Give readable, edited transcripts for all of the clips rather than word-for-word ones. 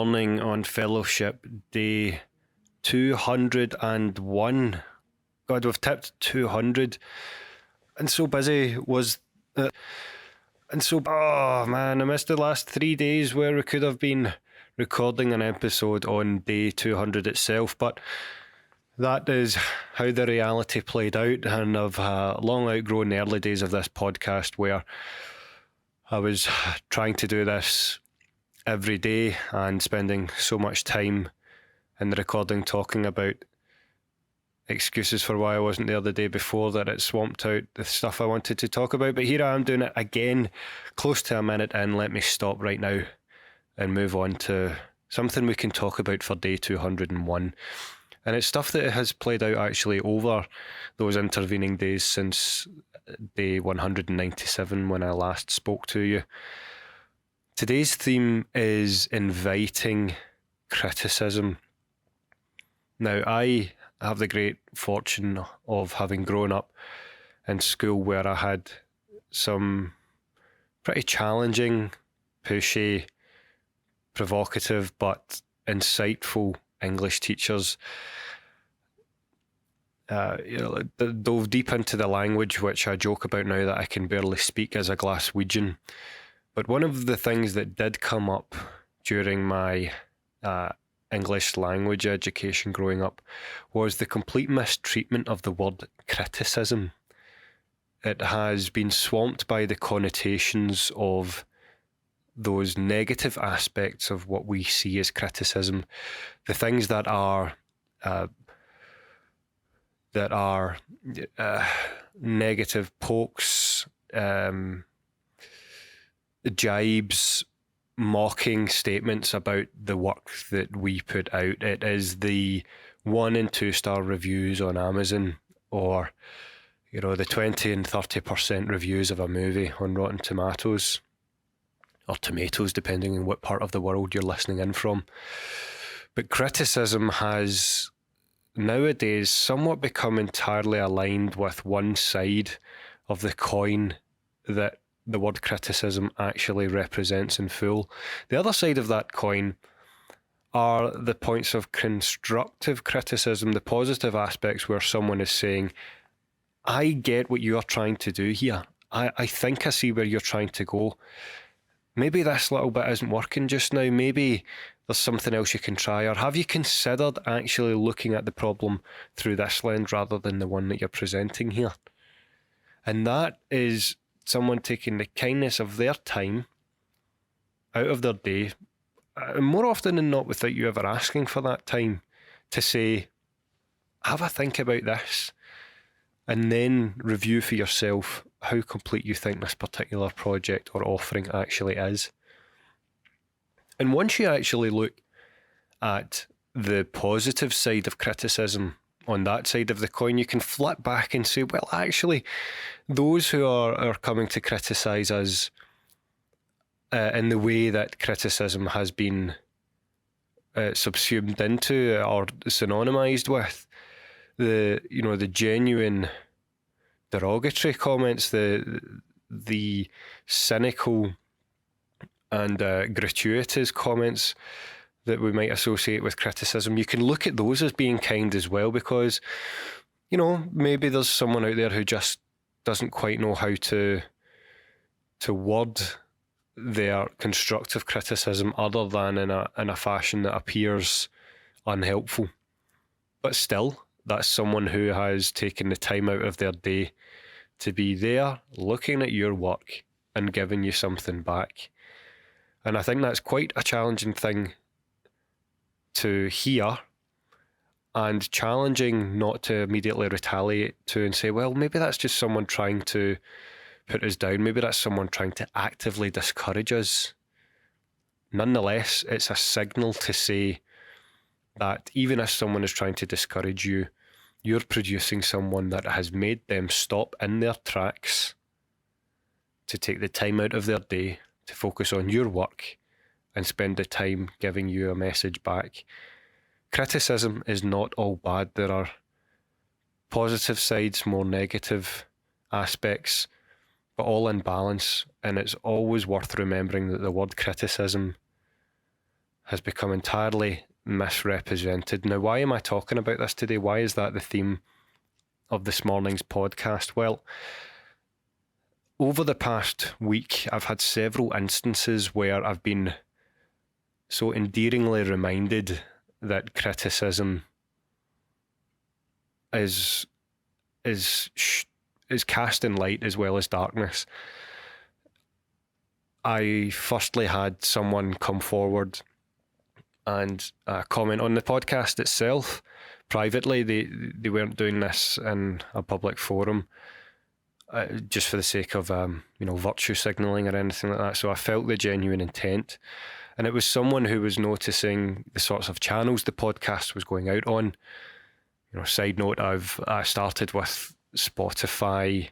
morning on fellowship day 201. God, we've tipped 200. And so busy was it. Oh man, I missed the last 3 days where we could have been recording an episode on day 200 itself, but that is how the reality played out, and I've long outgrown the early days of this podcast where I was trying to do this every day and spending so much time in the recording talking about excuses for why I wasn't there the day before that it swamped out the stuff I wanted to talk about. But here I am doing it again, close to a minute in. Let me stop right now and move on to something we can talk about for day 201. And it's stuff that has played out actually over those intervening days since day 197 when I last spoke to you. Today's theme is inviting criticism. Now, I have the great fortune of having grown up in school where I had some pretty challenging, pushy, provocative but insightful English teachers. Dove deep into the language, which I joke about now that I can barely speak as a Glaswegian. But one of the things that did come up during my English language education growing up was the complete mistreatment of the word criticism. It has been swamped by the connotations of those negative aspects of what we see as criticism, the things that are negative pokes, jibes, mocking statements about the work that we put out. It is the 1 and 2 star reviews on Amazon, or the 20 and 30% reviews of a movie on Rotten Tomatoes, or tomatoes, depending on what part of the world you're listening in from. But criticism has nowadays somewhat become entirely aligned with one side of the coin that the word criticism actually represents in full. The other side of that coin are the points of constructive criticism, the positive aspects where someone is saying, I get what you are trying to do here. I think I see where you're trying to go. Maybe this little bit isn't working just now. Maybe there's something else you can try. Or have you considered actually looking at the problem through this lens rather than the one that you're presenting here? And that is someone taking the kindness of their time out of their day, more often than not without you ever asking for that time, to say, have a think about this, and then review for yourself how complete you think this particular project or offering actually is. And once you actually look at the positive side of criticism, on that side of the coin, you can flip back and say, well, actually, those who are coming to criticise us in the way that criticism has been subsumed into or synonymised with, the genuine derogatory comments, the cynical and gratuitous comments that we might associate with criticism, you can look at those as being kind as well, because maybe there's someone out there who just doesn't quite know how to word their constructive criticism other than in a fashion that appears unhelpful. But still, that's someone who has taken the time out of their day to be there looking at your work and giving you something back. And I think that's quite a challenging thing to hear, and challenging not to immediately retaliate to and say, well, maybe that's just someone trying to put us down. Maybe that's someone trying to actively discourage us. Nonetheless, it's a signal to say that even if someone is trying to discourage you, you're producing someone that has made them stop in their tracks to take the time out of their day to focus on your work and spend the time giving you a message back. Criticism is not all bad. There are positive sides, more negative aspects, but all in balance. And it's always worth remembering that the word criticism has become entirely misrepresented. Now, why am I talking about this today? Why is that the theme of this morning's podcast? Well, over the past week, I've had several instances where I've been so endearingly reminded that criticism is casting light as well as darkness. I firstly had someone come forward and comment on the podcast itself privately. They weren't doing this in a public forum, just for the sake of virtue signalling or anything like that. So I felt the genuine intent, and it was someone who was noticing the sorts of channels the podcast was going out on. Side note, I started with Spotify,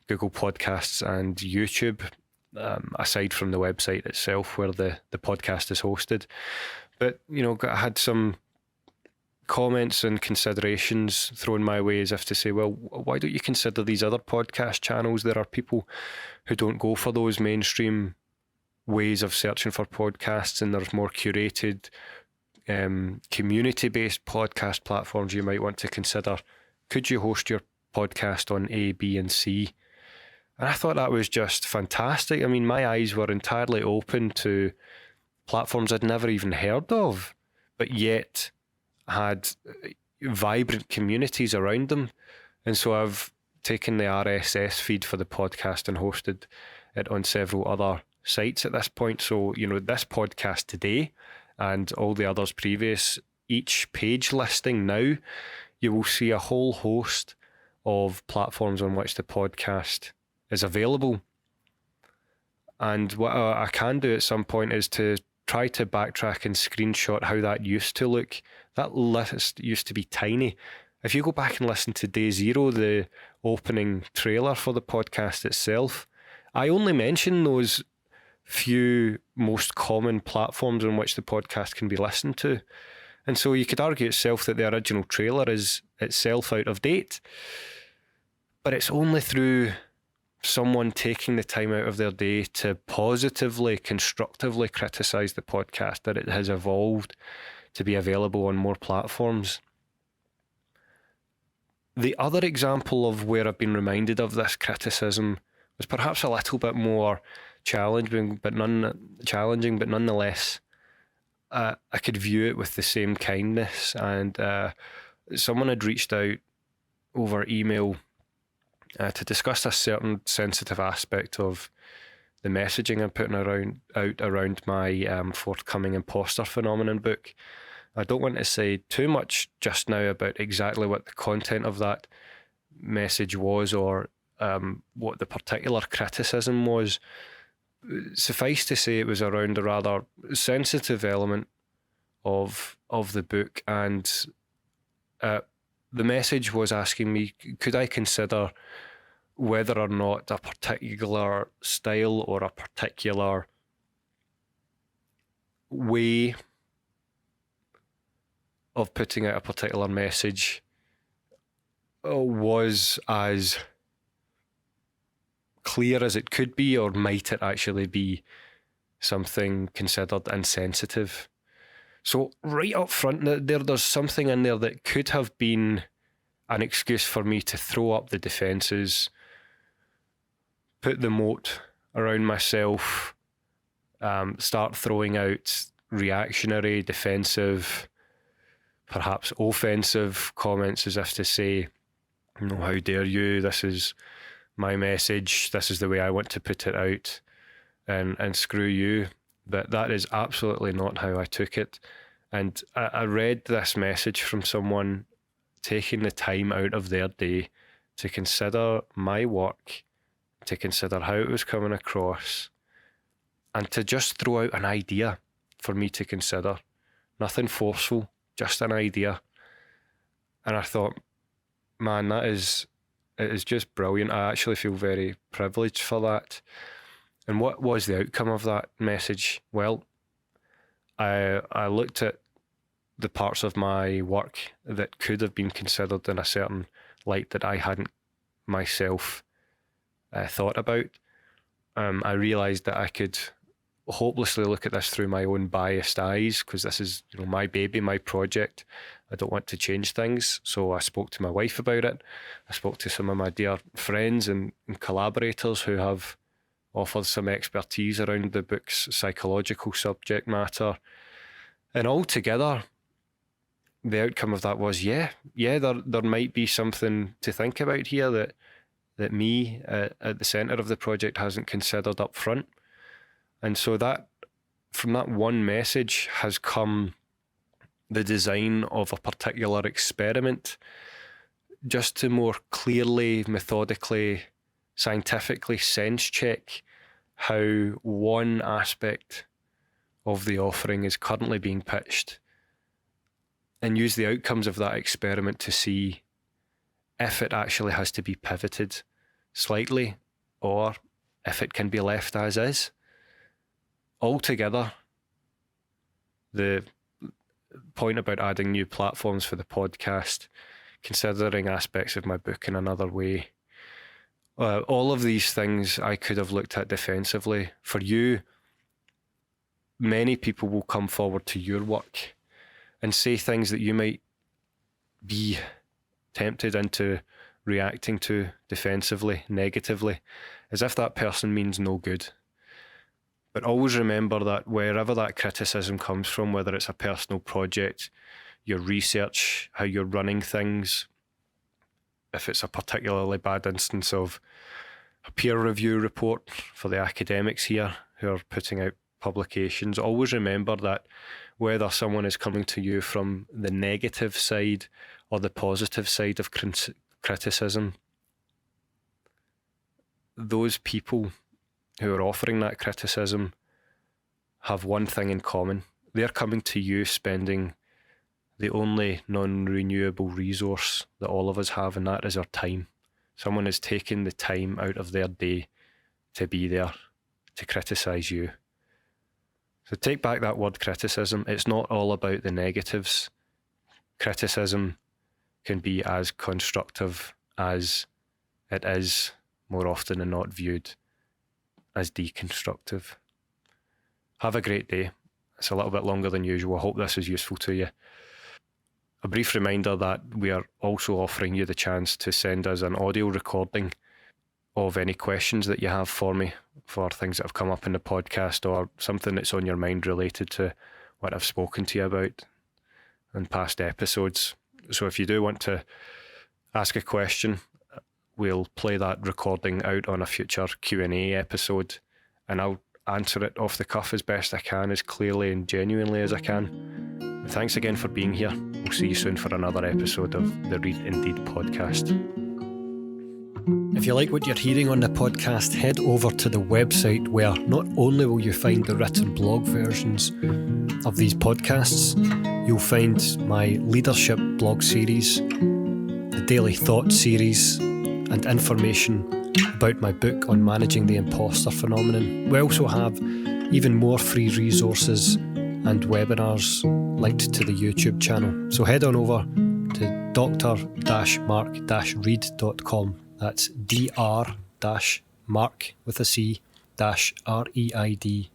Google Podcasts, and YouTube, aside from the website itself where the podcast is hosted. But, I had some comments and considerations thrown my way as if to say, well, why don't you consider these other podcast channels? There are people who don't go for those mainstream ways of searching for podcasts, and there's more curated, community-based podcast platforms you might want to consider. Could you host your podcast on A, B, and C? And I thought that was just fantastic. I mean, my eyes were entirely open to platforms I'd never even heard of, but yet had vibrant communities around them. And so I've taken the RSS feed for the podcast and hosted it on several other sites at this point. So, this podcast today and all the others previous, each page listing now, you will see a whole host of platforms on which the podcast is available. And what I can do at some point is to try to backtrack and screenshot how that used to look. That list used to be tiny. If you go back and listen to Day Zero, the opening trailer for the podcast itself, I only mention those few most common platforms on which the podcast can be listened to. And so you could argue itself that the original trailer is itself out of date. But it's only through someone taking the time out of their day to positively, constructively criticise the podcast that it has evolved to be available on more platforms. The other example of where I've been reminded of this criticism was perhaps a little bit more challenging, but nonetheless, I could view it with the same kindness. And someone had reached out over email to discuss a certain sensitive aspect of the messaging I'm putting around my forthcoming imposter phenomenon book. I don't want to say too much just now about exactly what the content of that message was or what the particular criticism was. Suffice to say, it was around a rather sensitive element of the book, and the message was asking me, could I consider whether or not a particular style or a particular way of putting out a particular message was as clear as it could be, or might it actually be something considered insensitive? So right up front, there's something in there that could have been an excuse for me to throw up the defences, put the moat around myself, start throwing out reactionary, defensive, perhaps offensive comments as if to say, how dare you, this is my message, this is the way I want to put it out, and screw you. But that is absolutely not how I took it. And I read this message from someone taking the time out of their day to consider my work, to consider how it was coming across, and to just throw out an idea for me to consider. Nothing forceful, just an idea. And I thought, man, it is just brilliant. I actually feel very privileged for that. And what was the outcome of that message? Well, I looked at the parts of my work that could have been considered in a certain light that I hadn't myself thought about. I realised that I could hopelessly look at this through my own biased eyes, because this is, my baby, my project. I don't want to change things. So I spoke to my wife about it. I spoke to some of my dear friends and collaborators who have offered some expertise around the book's psychological subject matter. And altogether, the outcome of that was, there might be something to think about here that me at the centre of the project hasn't considered up front. And so that, from that one message has come the design of a particular experiment, just to more clearly, methodically, scientifically sense check how one aspect of the offering is currently being pitched, and use the outcomes of that experiment to see if it actually has to be pivoted slightly, or if it can be left as is. Altogether, the point about adding new platforms for the podcast, considering aspects of my book in another way, all of these things I could have looked at defensively. For you, many people will come forward to your work and say things that you might be tempted into reacting to defensively, negatively, as if that person means no good. But always remember that wherever that criticism comes from, whether it's a personal project, your research, how you're running things, if it's a particularly bad instance of a peer review report for the academics here who are putting out publications, always remember that whether someone is coming to you from the negative side or the positive side of criticism, those people who are offering that criticism have one thing in common. They're coming to you spending the only non-renewable resource that all of us have, and that is our time. Someone is taking the time out of their day to be there, to criticise you. So take back that word criticism. It's not all about the negatives. Criticism can be as constructive as it is more often than not viewed as deconstructive. Have a great day. It's a little bit longer than usual. I hope this is useful to you. A brief reminder that we are also offering you the chance to send us an audio recording of any questions that you have for me, for things that have come up in the podcast or something that's on your mind related to what I've spoken to you about in past episodes. So if you do want to ask a question, we'll play that recording out on a future Q&A episode, and I'll answer it off the cuff as best I can, as clearly and genuinely as I can. Thanks again for being here. We'll see you soon for another episode of the Read Indeed podcast. If you like what you're hearing on the podcast, head over to the website, where not only will you find the written blog versions of these podcasts, you'll find my leadership blog series, the daily thought series, and information about my book on managing the imposter phenomenon. We also have even more free resources and webinars linked to the YouTube channel. So head on over to dr-mark-reid.com. That's dr-mark with a C -reid.com.